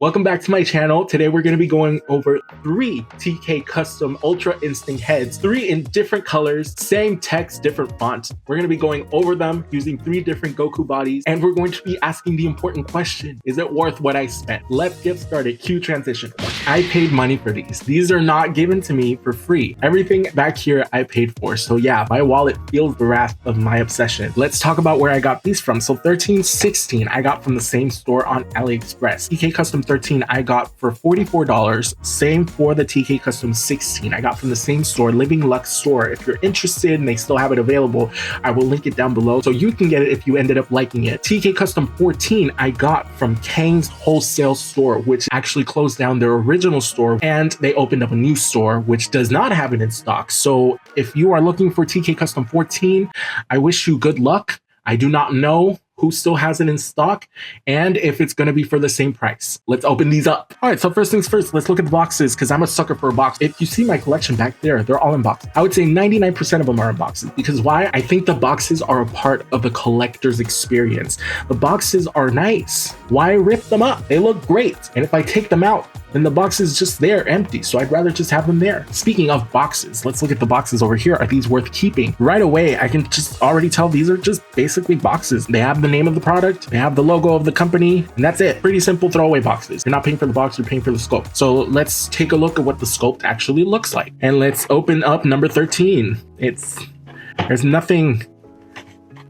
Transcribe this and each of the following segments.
Welcome back to my channel. Today we're going to be going over 3 TK custom Ultra Instinct heads, 3 in different colors, same text, different font. We're going to be going over them using 3 different Goku bodies, and we're going to be asking the important question: is it worth what I spent? Let's get started. Cue transition. I paid money for these. These are not given to me for free. Everything back here I paid for. So yeah, my wallet feels the wrath of my obsession. Let's talk about where I got these from. So 1316 I got from the same store on AliExpress. TK Custom 13 I got for $44. Same for the TK Custom 16 I got from the same store, Living Lux store. If you're interested and they still have it available, I will link it down below so you can get it if you ended up liking it. TK Custom 14 I got from Kang's wholesale store, which actually closed down their original store and they opened up a new store which does not have it in stock. So if you are looking for TK Custom 14, I wish you good luck. I do not know who still has it in stock and if it's going to be for the same price. Let's open these up. All right, so first things first, let's look at the boxes because I'm a sucker for a box. If you see my collection back there, they're all in boxes. I would say 99% of them are in boxes because why? I think the boxes are a part of the collector's experience. The boxes are nice. Why rip them up? They look great. And if I take them out, then the box is just there empty, so I'd rather just have them there. Speaking of boxes, let's look at the boxes over here. Are these worth keeping? Right away, I can just already tell these are just basically boxes. They have the name of the product, they have the logo of the company, and that's it. Pretty simple throwaway boxes. You're not paying for the box, you're paying for the sculpt. So let's take a look at what the sculpt actually looks like. And let's open up number 13. There's nothing,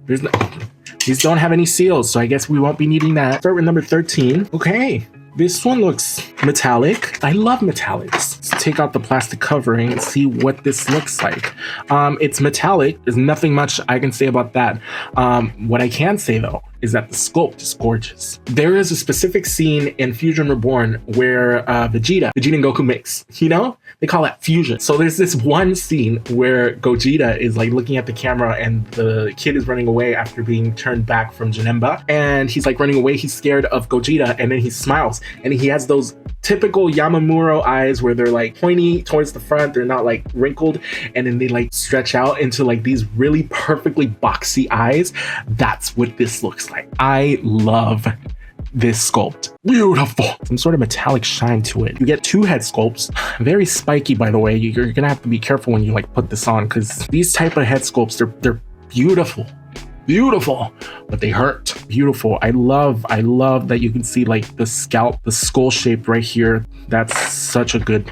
these don't have any seals, so I guess we won't be needing that. Start with number 13. Okay. This one looks metallic. I love metallics. Let's take out the plastic covering and see what this looks like. It's metallic. There's nothing much I can say about that. What I can say though is that the sculpt is gorgeous. There is a specific scene in Fusion Reborn where Vegeta and Goku mix, you know? They call that fusion. So there's this one scene where Gogeta is like looking at the camera and the kid is running away after being turned back from Janemba. And he's like running away. He's scared of Gogeta and then he smiles and he has those typical Yamamuro eyes where they're like pointy towards the front. They're not like wrinkled and then they like stretch out into like these really perfectly boxy eyes. That's what this looks like. I love this sculpt. Beautiful. Some sort of metallic shine to it. You get 2 head sculpts. Very spiky, by the way. You're gonna have to be careful when you like put this on because these type of head sculpts, they're beautiful. Beautiful, but they hurt. Beautiful. I love that you can see like the scalp, the skull shape right here. That's such a good,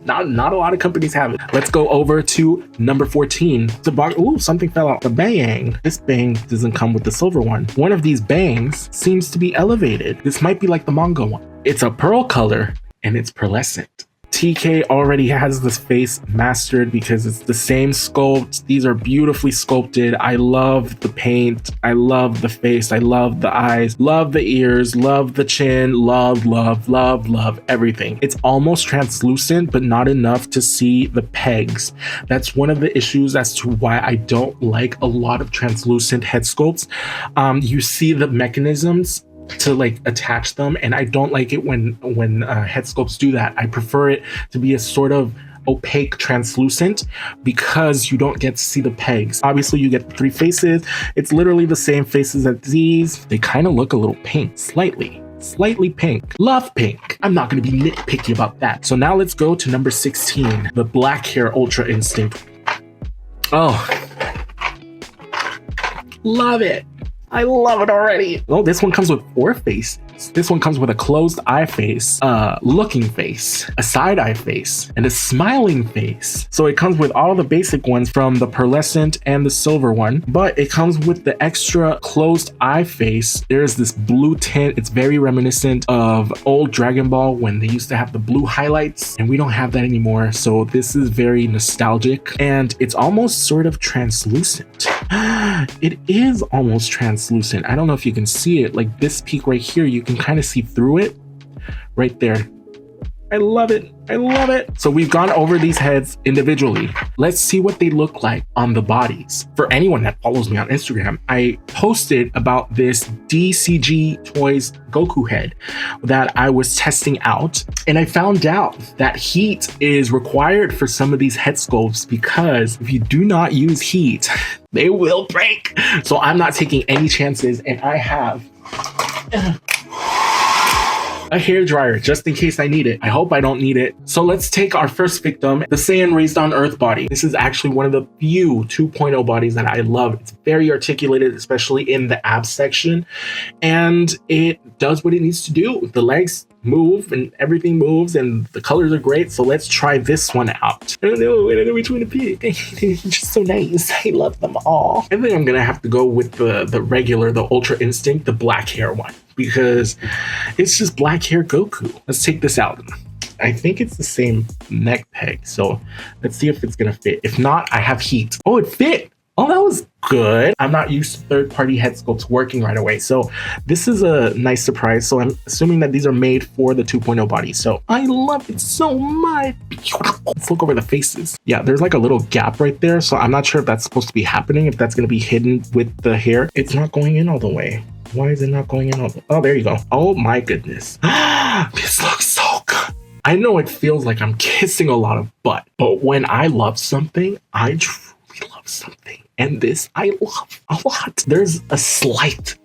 not a lot of companies have it. Let's go over to number 14. The box. Ooh, something fell out. The bang. This bang doesn't come with the silver one. One of these bangs seems to be elevated. This might be like the manga one. It's a pearl color and it's pearlescent. TK already has this face mastered because it's the same sculpt. These are beautifully sculpted. I love the paint. I love the face. I love the eyes. Love the ears. Love the chin. Love everything. It's almost translucent, but not enough to see the pegs. That's one of the issues as to why I don't like a lot of translucent head sculpts. You see the mechanisms to like attach them, and I don't like it when head sculpts do that. I prefer it to be a sort of opaque translucent because you don't get to see the pegs. Obviously you get 3 faces. It's literally the same faces as these. They kind of look a little pink, slightly pink. Love pink. I'm not going to be nitpicky about that. So now let's go to number 16, the black hair Ultra Instinct. Oh, love it. I love it already. Oh, this one comes with 4 faces. This one comes with a closed eye face, a looking face, a side eye face, and a smiling face. So it comes with all the basic ones from the pearlescent and the silver one, but it comes with the extra closed eye face. There's this blue tint. It's very reminiscent of old Dragon Ball when they used to have the blue highlights, and we don't have that anymore. So this is very nostalgic, and it's almost sort of translucent. It is almost translucent. I don't know if you can see it. Like this peak right here, you can kind of see through it right there. I love it. I love it. So we've gone over these heads individually. Let's see what they look like on the bodies. For anyone that follows me on Instagram, I posted about this DCG Toys Goku head that I was testing out. And I found out that heat is required for some of these head sculpts because if you do not use heat, they will break. So I'm not taking any chances, and I have a hairdryer just in case I need it. I hope I don't need it. So let's take our first victim, the Saiyan Raised on Earth body. This is actually one of the few 2.0 bodies that I love. It's very articulated, especially in the abs section, and it does what it needs to do. The legs move and everything moves and the colors are great. So let's try this one out. I don't know which one to pick. It's just so nice. I love them all. I think I'm gonna have to go with the regular, the Ultra Instinct, the black hair one, because it's just black hair Goku. Let's take this out. I think it's the same neck peg, so let's see if it's gonna fit. If not, I have heat. Oh, it fit. Oh, that was good. I'm not used to third-party head sculpts working right away, so this is a nice surprise. So I'm assuming that these are made for the 2.0 body, so I love it so much. Let's look over the faces. Yeah, there's like a little gap right there, so I'm not sure if that's supposed to be happening, if that's going to be hidden with the hair. It's not going in all the way. Why is it not going in all the way? Oh, there you go. Oh my goodness. This looks so good. I know it feels like I'm kissing a lot of butt, but when I love something, I truly love something. And this I love a lot. There's a slight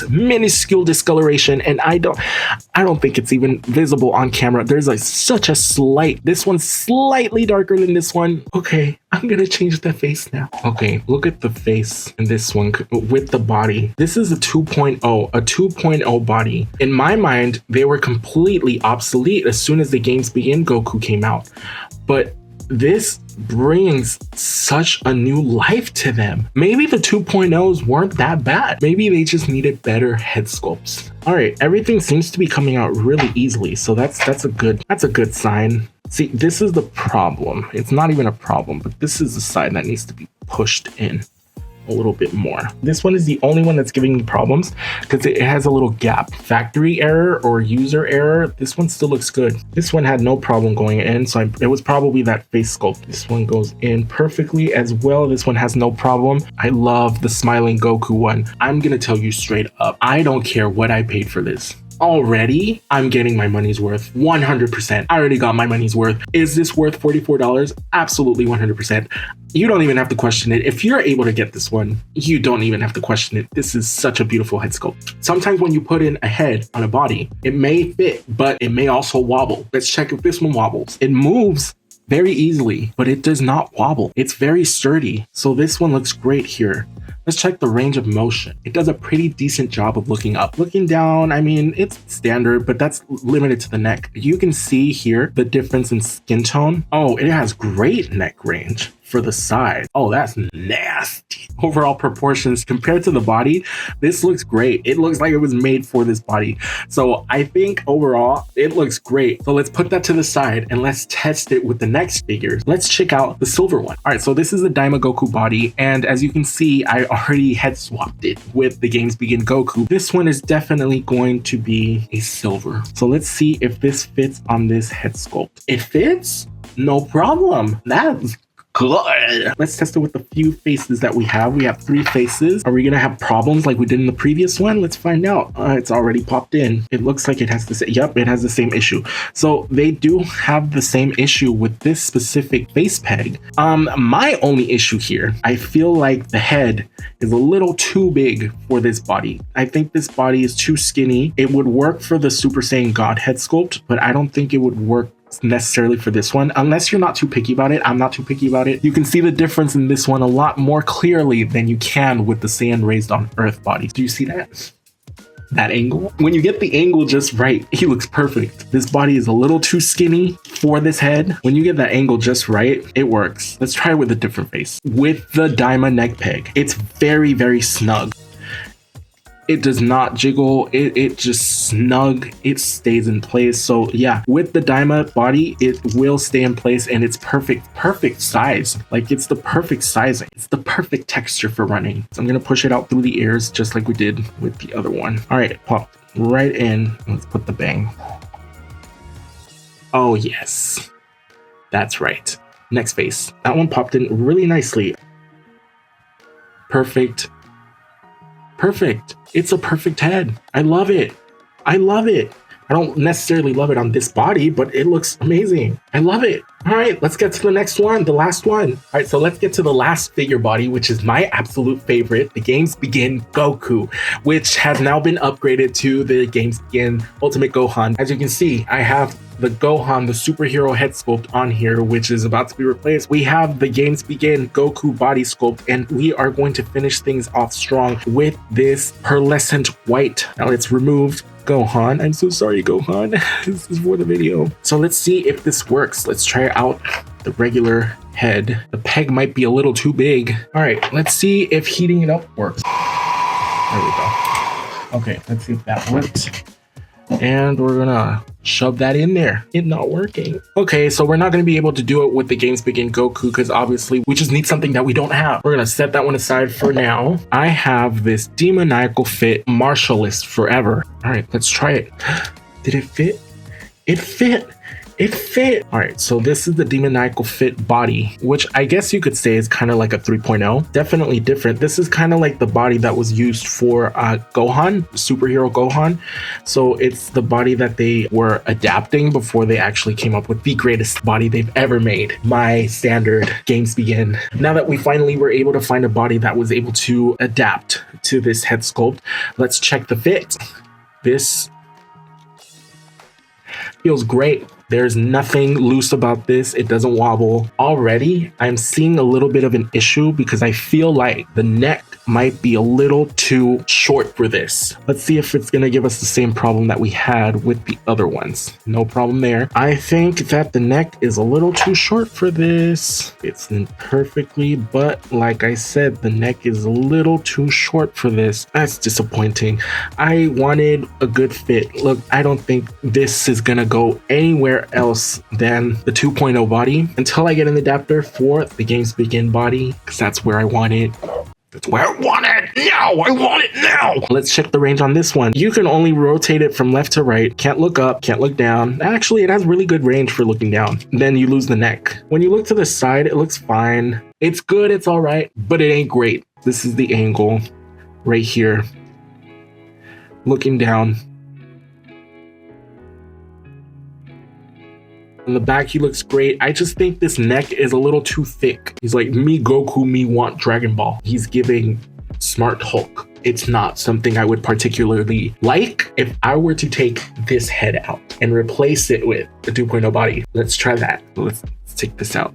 minuscule discoloration, and I don't think it's even visible on camera. There's like such a slight. This one's slightly darker than this one. Okay, I'm gonna change the face now. Okay, look at the face in this one with the body. This is a 2.0 body. In my mind, they were completely obsolete as soon as the games begin. Goku came out, but this brings such a new life to them. Maybe the 2.0s weren't that bad. Maybe they just needed better head sculpts. All right, everything seems to be coming out really easily, so that's a good sign. See, this is the problem. It's not even a problem, but this is the side that needs to be pushed in a little bit more. This one is the only one that's giving me problems because it has a little gap. Factory error or user error. This one still looks good. This one had no problem going in, so it was probably that face sculpt. This one goes in perfectly as well. This one has no problem. I love the smiling Goku one. I'm gonna tell you straight up, I don't care what I paid for this. Already, I'm getting my money's worth 100%. I already got my money's worth. Is this worth $44? Absolutely 100%. You don't even have to question it. If you're able to get this one, you don't even have to question it. This is such a beautiful head sculpt. Sometimes when you put in a head on a body, it may fit, but it may also wobble. Let's check if this one wobbles. It moves very easily, but it does not wobble. It's very sturdy. So this one looks great here. Let's check the range of motion. It does a pretty decent job of looking up. Looking down, I mean, it's standard, but that's limited to the neck. You can see here the difference in skin tone. Oh, it has great neck range for the side. Oh, that's nasty. Overall proportions compared to the body, this looks great. It looks like it was made for this body. So I think overall, it looks great. So let's put that to the side and let's test it with the next figures. Let's check out the silver one. All right, so this is the Daima Goku body. And as you can see, I already head swapped it with the Games Begin Goku. This one is definitely going to be a silver. So let's see if this fits on this head sculpt. It fits? No problem. That's good. Let's test it with the few faces that we have. We have 3 faces. Are we gonna have problems like we did in the previous one? Let's find out. It's already popped in. It looks like it has the same, yep, it has the same issue. So they do have the same issue with this specific face peg. My only issue here, I feel like the head is a little too big for this body. I think this body is too skinny. It would work for the Super Saiyan God head sculpt, but I don't think it would work necessarily for this one, unless you're not too picky about it. I'm not too picky about it. You can see the difference in this one a lot more clearly than you can with the Saiyan Raised on Earth body. Do you see that? That angle? When you get the angle just right, he looks perfect. This body is a little too skinny for this head. When you get that angle just right, it works. Let's try it with a different face. With the Daima neck peg, it's very, very snug. It does not jiggle. It just snug. It stays in place. So yeah, with the Daima body, it will stay in place and it's perfect size. Like it's the perfect sizing. It's the perfect texture for running. So I'm gonna push it out through the ears just like we did with the other one. All right, popped right in. Let's put the bang. Oh yes, that's right. Next face. That one popped in really nicely. Perfect. Perfect. It's a perfect head. I love it. I love it. I don't necessarily love it on this body, but it looks amazing. I love it. All right, let's get to the next one, the last one. All right, so let's get to the last figure body, which is my absolute favorite, the Games Begin Goku, which has now been upgraded to the Games Begin Ultimate Gohan. As you can see, I have the Gohan, the superhero head sculpt on here, which is about to be replaced. We have the Games Begin Goku body sculpt, and we are going to finish things off strong with this pearlescent white. Now it's removed Gohan. I'm so sorry, Gohan. This is for the video. So let's see if this works. Let's try out the regular head. The peg might be a little too big. All right, let's see if heating it up works. There we go. Okay, let's see if that works. And we're gonna shove that in there. It's not working. Okay, so we're not gonna be able to do it with the Games Begin Goku because obviously we just need something that we don't have. We're gonna set that one aside for now. I have this Demoniacal fit Martialist Forever. All right, let's try it. Did it fit? It fit. It fit. All right, so this is the Demoniacal fit body, which I guess you could say is kind of like a 3.0. Definitely different. This is kind of like the body that was used for Gohan, superhero Gohan. So it's the body that they were adapting before they actually came up with the greatest body they've ever made. My standard Games Begin. Now that we finally were able to find a body that was able to adapt to this head sculpt, let's check the fit. This feels great. There's nothing loose about this. It doesn't wobble. Already, I'm seeing a little bit of an issue because I feel like the neck might be a little too short for this. Let's see if it's gonna give us the same problem that we had with the other ones. No problem there. I think that the neck is a little too short for this. It's in perfectly, but like I said, the neck is a little too short for this. That's disappointing. I wanted a good fit. Look, I don't think this is gonna go anywhere else than the 2.0 body until I get an adapter for the Games Begin body, because that's where I want it. That's where I want it now. I want it now. Let's check the range on this one. You can only rotate it from left to right. Can't look up, can't look down. Actually, it has really good range for looking down. Then you lose the neck. When you look to the side, it looks fine. It's good, it's all right, but it ain't great. This is the angle right here. Looking down. On the back, he looks great. I just think this neck is a little too thick. He's like, me Goku, me want Dragon Ball. He's giving Smart Hulk. It's not something I would particularly like if I were to take this head out and replace it with the 2.0 body. Let's try that. Let's take this out.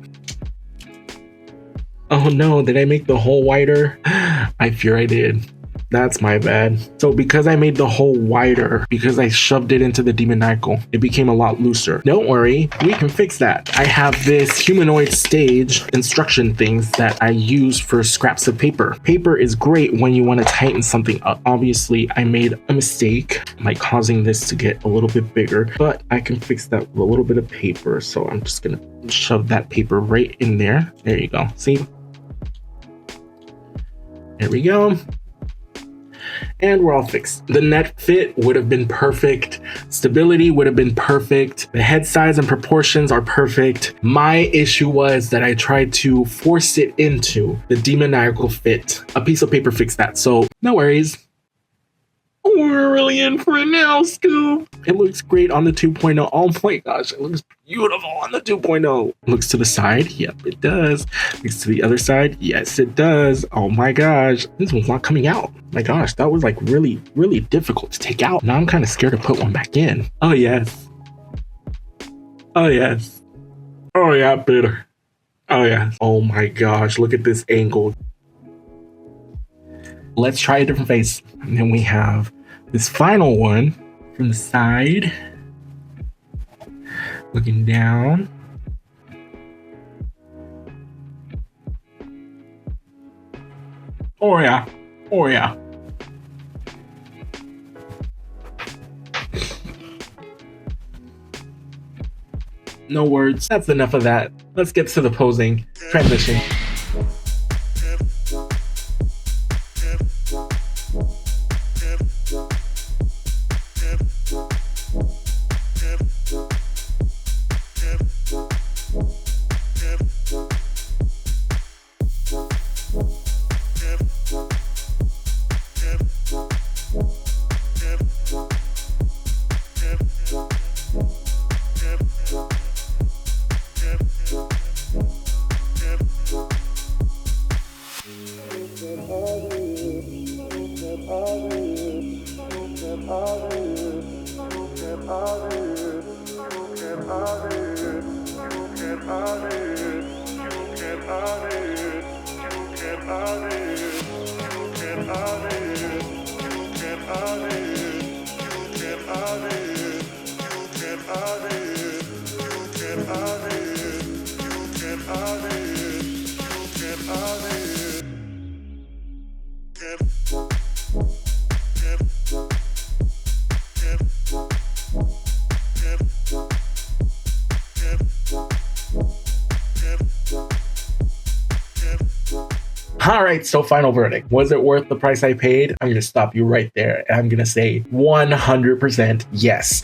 Oh no, did I make the hole wider? I fear I did. That's my bad. So because I made the hole wider, because I shoved it into the Demoniacal, it became a lot looser. Don't worry, we can fix that. I have this humanoid stage instruction things that I use for scraps of paper. Paper is great when you want to tighten something up. Obviously, I made a mistake by causing this to get a little bit bigger, but I can fix that with a little bit of paper. So I'm just gonna shove that paper right in there. There you go. See? There we go. And we're all fixed. The neck fit would have been perfect. Stability would have been perfect. The head size and proportions are perfect. My issue was that I tried to force it into the Demoniacal fit. A piece of paper fixed that, so no worries. We're really in for it now, Scoop. It looks great on the 2.0. Oh my gosh, it looks beautiful on the 2.0. Looks to the side. Yep, it does. Looks to the other side. Yes, it does. Oh my gosh. This one's not coming out. My gosh, that was like really, really difficult to take out. Now I'm kind of scared to put one back in. Oh yes. Oh yes. Oh yeah, bitter. Oh yeah. Oh my gosh, look at this angle. Let's try a different face. And then we have this final one from the side. Looking down. Oh yeah. Oh yeah. No words. That's enough of that. Let's get to the posing. Transition. All right, so final verdict. Was it worth the price I paid? I'm going to stop you right there. And I'm going to say 100% yes.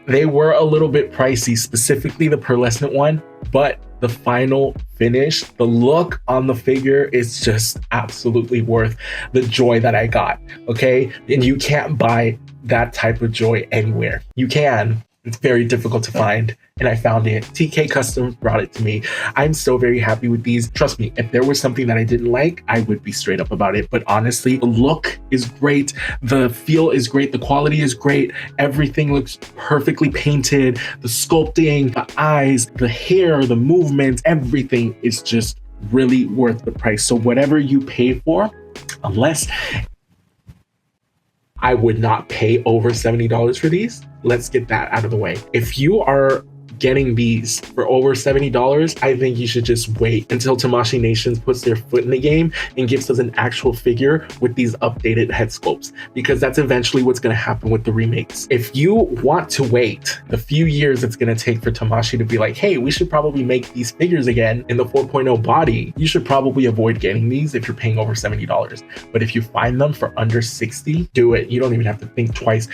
They were a little bit pricey, specifically the pearlescent one, but the final finish, the look on the figure is just absolutely worth the joy that I got, okay? And you can't buy that type of joy anywhere. You can. It's very difficult to find, and I found it. TK Customs brought it to me. I'm so very happy with these. Trust me, if there was something that I didn't like, I would be straight up about it. But honestly, the look is great. The feel is great. The quality is great. Everything looks perfectly painted. The sculpting, the eyes, the hair, the movements, everything is just really worth the price. So whatever you pay for, unless I would not pay over $70 for these. Let's get that out of the way. If you are getting these for over $70, I think you should just wait until Tamashii Nations puts their foot in the game and gives us an actual figure with these updated head sculpts, because that's eventually what's going to happen with the remakes. If you want to wait the few years it's going to take for Tamashii to be like, hey, we should probably make these figures again in the 4.0 body, you should probably avoid getting these if you're paying over $70. But if you find them for under 60, do it. You don't even have to think twice.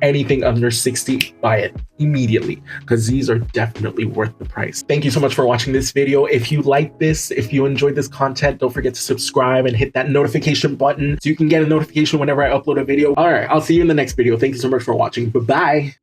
Anything under 60, buy it immediately, because these are definitely worth the price. Thank you so much for watching this video. If you like this, if you enjoyed this content, don't forget to subscribe and hit that notification button so you can get a notification whenever I upload a video. All right, I'll see you in the next video. Thank you so much for watching. Bye-bye.